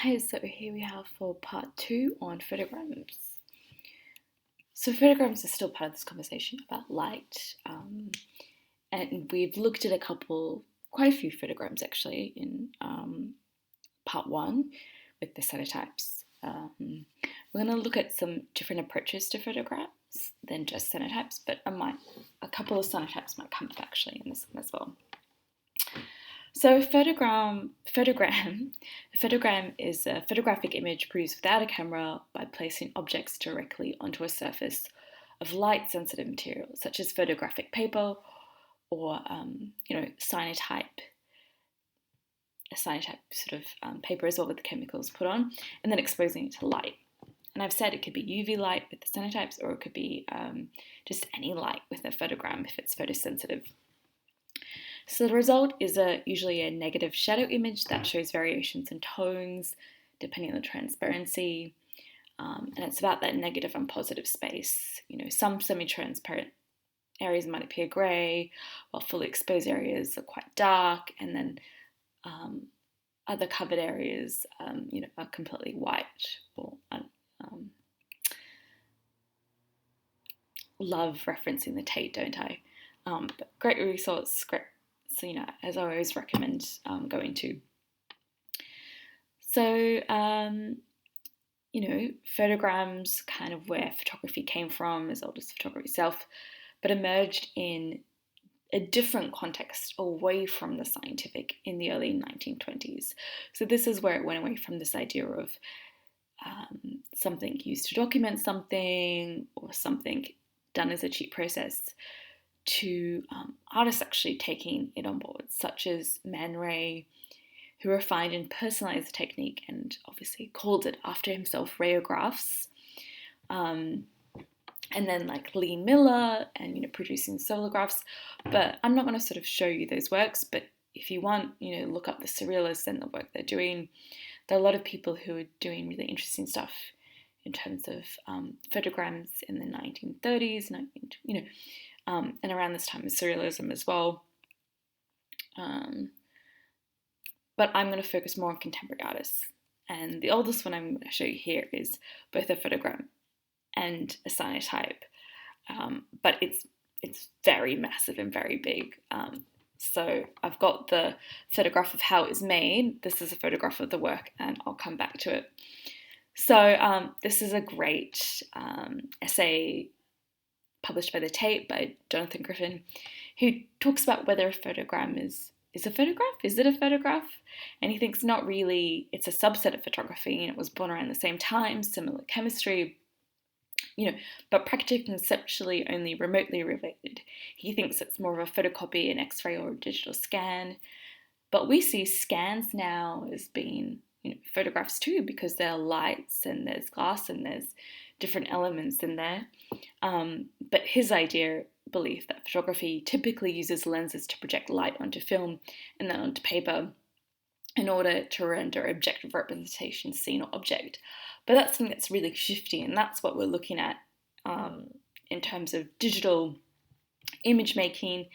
Hi, so here we have for part 2 on photograms. So photograms are still part of this conversation about light, and we've looked at quite a few photograms actually in part 1 with the cenotypes. We're going to look at some different approaches to photographs than just cenotypes, but a couple of cenotypes might come up actually in this one as well. So a photogram is a photographic image produced without a camera by placing objects directly onto a surface of light-sensitive material, such as photographic paper or cyanotype sort of paper as well with the chemicals put on, and then exposing it to light. And I've said it could be UV light with the cenotypes, or it could be just any light with a photogram if it's photosensitive. So the result is usually a negative shadow image that shows variations in tones depending on the transparency, and it's about that negative and positive space. Some semi-transparent areas might appear grey, while fully exposed areas are quite dark, and then other covered areas, are completely white. Love referencing the Tate, don't I? But great resource, great. So, as I always recommend going to. So, photograms, kind of where photography came from, as old as photography itself, but emerged in a different context away from the scientific in the early 1920s. So this is where it went away from this idea of something used to document something or something done as a cheap process to artists actually taking it on board, such as Man Ray, who refined and personalized the technique and obviously called it after himself rayographs. And then like Lee Miller and, producing solographs. But I'm not going to sort of show you those works, but if you want, look up the surrealists and the work they're doing. There are a lot of people who are doing really interesting stuff in terms of photograms in the 1930s, and around this time is surrealism as well. But I'm going to focus more on contemporary artists. And the oldest one I'm going to show you here is both a photogram and a cyanotype. But it's very massive and very big. So I've got the photograph of how it was made. This is a photograph of the work, and I'll come back to it. So this is a great essay published by the Tate by Jonathan Griffin, who talks about whether a photogram is a photograph? Is it a photograph? And he thinks not really. It's a subset of photography, and it was born around the same time, similar chemistry, but practically conceptually only remotely related. He thinks it's more of a photocopy, an X-ray, or a digital scan. But we see scans now as being, photographs too, because there are lights and there's glass and there's different elements in there. But his belief that photography typically uses lenses to project light onto film and then onto paper in order to render objective representation scene or object. But that's something that's really shifty, and that's what we're looking at in terms of digital image making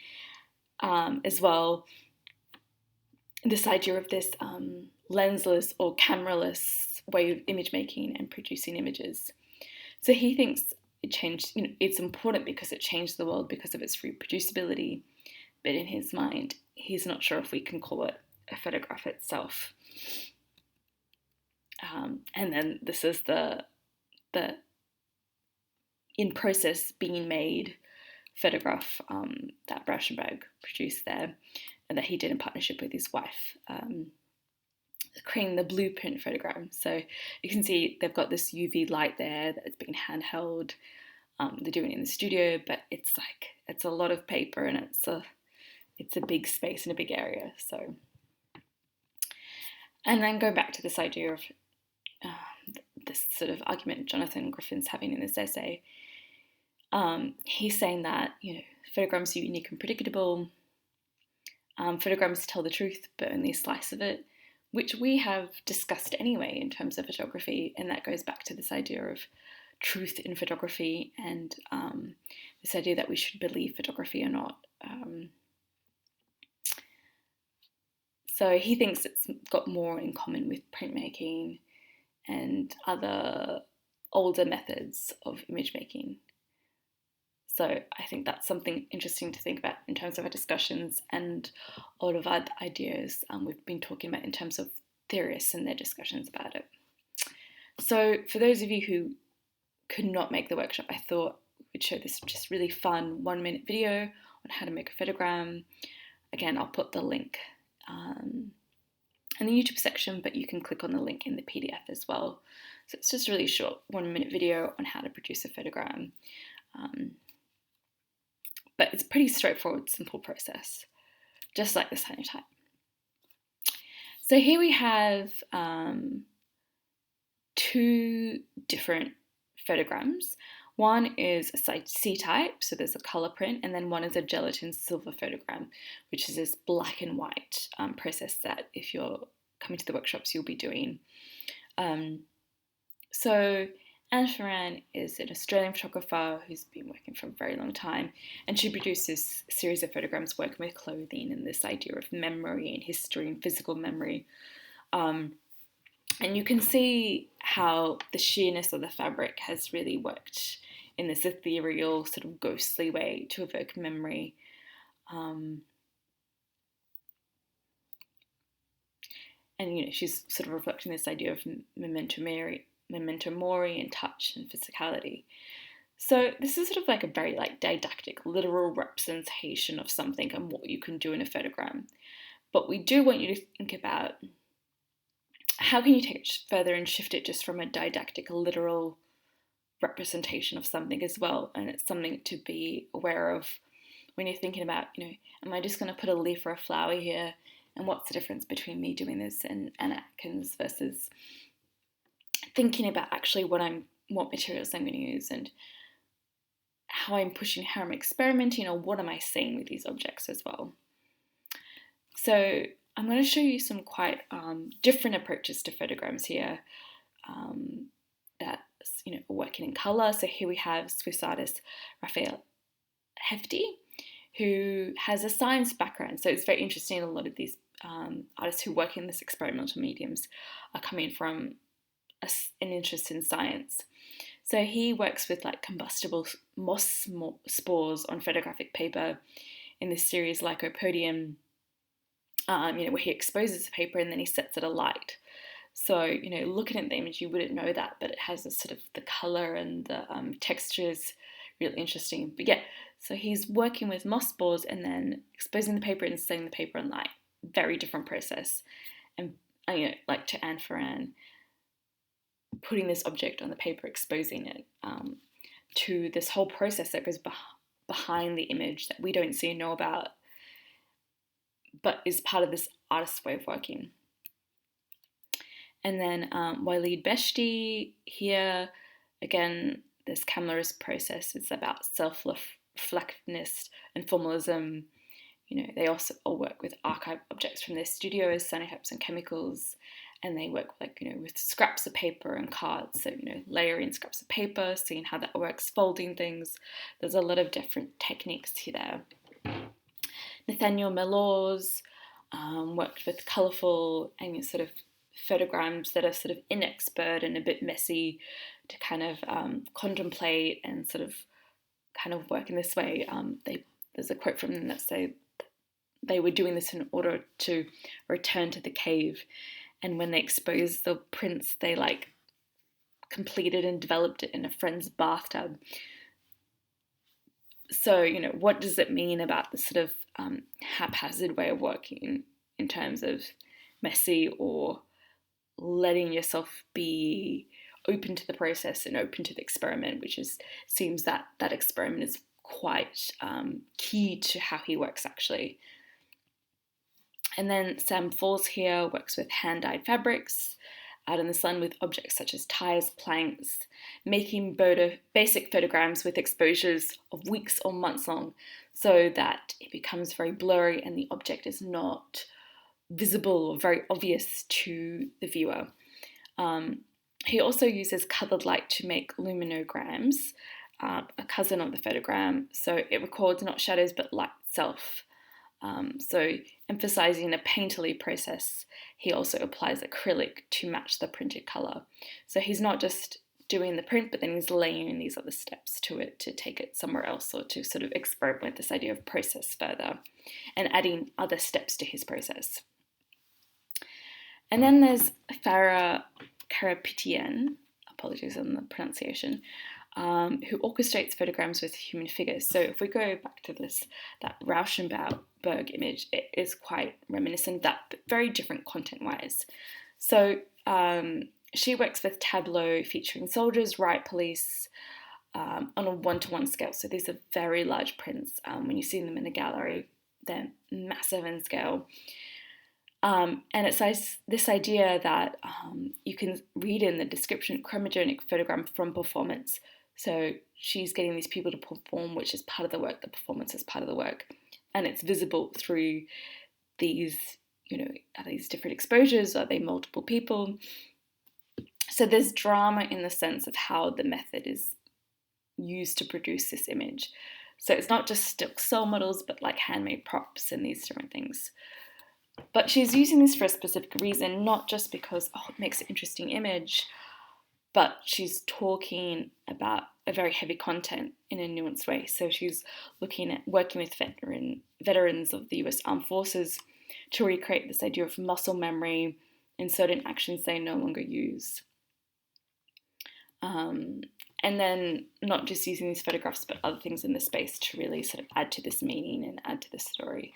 as well. This idea of this lensless or cameraless way of image making and producing images. So he thinks it changed, it's important because it changed the world because of its reproducibility, but in his mind, he's not sure if we can call it a photograph itself. And then this is the in process being made photograph that Rauschenberg produced there, and that he did in partnership with his wife, creating the blueprint photogram. So you can see they've got this UV light there that's being handheld. They're doing it in the studio, but it's a lot of paper, and it's a big space and a big area. So, and then going back to this idea of this sort of argument Jonathan Griffin's having in this essay, he's saying that photograms are unique and predictable. Photograms tell the truth, but only a slice of it, which we have discussed anyway in terms of photography, and that goes back to this idea of truth in photography and this idea that we should believe photography or not. So he thinks it's got more in common with printmaking and other older methods of image making. So I think that's something interesting to think about in terms of our discussions and a lot of our ideas we've been talking about in terms of theorists and their discussions about it. So for those of you who could not make the workshop, I thought we'd show this just really fun 1-minute video on how to make a photogram. Again, I'll put the link in the YouTube section, but you can click on the link in the PDF as well. So it's just a really short 1-minute video on how to produce a photogram. But it's a pretty straightforward, simple process, just like the cyanotype. So here we have 2 different photograms. One is a C-type, so there's a colour print, and then one is a gelatin silver photogram, which is this black and white process that if you're coming to the workshops you'll be doing. So Anne Ferran is an Australian photographer who's been working for a very long time, and she produces a series of photograms working with clothing and this idea of memory and history and physical memory. And you can see how the sheerness of the fabric has really worked in this ethereal, sort of ghostly way to evoke memory. And she's sort of reflecting this idea of memento mori and touch and physicality. So this is sort of like a very didactic, literal representation of something and what you can do in a photogram. But we do want you to think about how can you take it further and shift it just from a didactic, literal representation of something as well. And it's something to be aware of when you're thinking about, am I just going to put a leaf or a flower here? And what's the difference between me doing this and Anna Atkins versus thinking about actually what materials I'm going to use and how I'm pushing, how I'm experimenting, or what am I saying with these objects as well. So I'm going to show you some quite different approaches to photograms here that are working in colour. So here we have Swiss artist Raphael Hefty, who has a science background. So it's very interesting. A lot of these artists who work in this experimental mediums are coming from an interest in science. So he works with combustible moss spores on photographic paper in this series Lycopodium, where he exposes the paper and then he sets it alight. So, looking at the image, you wouldn't know that, but it has a sort of the colour and the texture is really interesting. But yeah, so he's working with moss spores and then exposing the paper and setting the paper on light. Very different process. And, like to Anne Ferran, putting this object on the paper, exposing it, to this whole process that goes behind the image that we don't see and know about, but is part of this artist's way of working. And then Walid Beshti here, again, this camelerist process is about self-reflectiveness and formalism. They also all work with archive objects from their studios, cyanotypes and chemicals, and they work with scraps of paper and cards. So, layering scraps of paper, seeing how that works, folding things. There's a lot of different techniques here. Nathaniel Meloz worked with colourful and sort of photograms that are sort of inexpert and a bit messy to kind of contemplate and sort of kind of work in this way. There's a quote from them that say they were doing this in order to return to the cave, and when they exposed the prints, they completed and developed it in a friend's bathtub. So, what does it mean about this sort of haphazard way of working in terms of messy or letting yourself be open to the process and open to the experiment, which seems that experiment is quite key to how he works actually. And then Sam Falls here works with hand-dyed fabrics out in the sun with objects such as tires, planks, making basic photograms with exposures of weeks or months long so that it becomes very blurry and the object is not visible or very obvious to the viewer. He also uses coloured light to make luminograms, a cousin of the photogram, so it records not shadows but light itself. So emphasizing a painterly process, he also applies acrylic to match the printed colour. So he's not just doing the print, but then he's layering these other steps to it to take it somewhere else, or to sort of experiment with this idea of process further and adding other steps to his process. And then there's Farah Karapetian, apologies on the pronunciation, who orchestrates photograms with human figures. So if we go back to that Rauschenberg image, it is quite reminiscent of that, but very different content-wise. So she works with tableau featuring soldiers, riot police, on a one-to-one scale. So these are very large prints. When you see them in a gallery, they're massive in scale. And it's this idea that you can read in the description, chromogenic photogram from performance. So she's getting these people to perform, which is part of the work, the performance is part of the work. And it's visible through these, are these different exposures? Are they multiple people? So there's drama in the sense of how the method is used to produce this image. So it's not just still cell models, but like handmade props and these different things. But she's using this for a specific reason, not just because, it makes an interesting image, but she's talking about a very heavy content in a nuanced way. So she's looking at working with veterans of the US Armed Forces to recreate this idea of muscle memory in certain actions they no longer use. And then not just using these photographs, but other things in the space to really sort of add to this meaning and add to this story.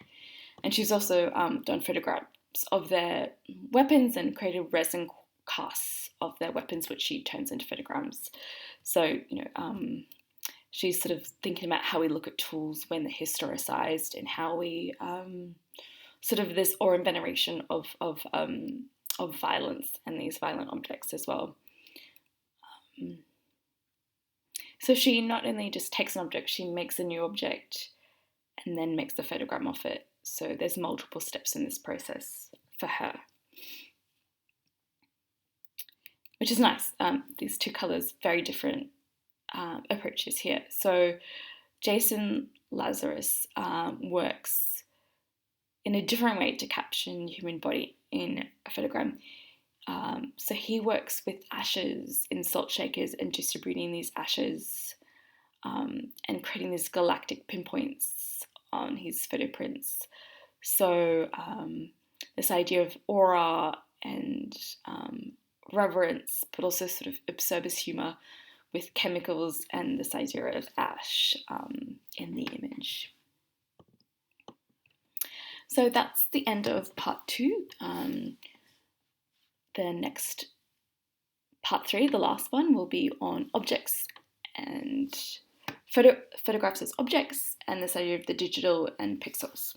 And she's also done photographs of their weapons and created resin casts of their weapons, which she turns into photograms. So, she's sort of thinking about how we look at tools when they're historicized, and how we sort of this awe and veneration of violence and these violent objects as well. So she not only just takes an object, she makes a new object and then makes the photogram of it. So there's multiple steps in this process for her, which is nice. These two colours, very different approaches here. So Jason Lazarus works in a different way to caption the human body in a photogram. So he works with ashes in salt shakers and distributing these ashes and creating these galactic pinpoints on his photo prints. So this idea of aura and reverence, but also sort of absurdist humour with chemicals and this idea of ash in the image. So that's the end of part 2. The next part 3, the last one, will be on objects and photographs as objects and this idea of the digital and pixels.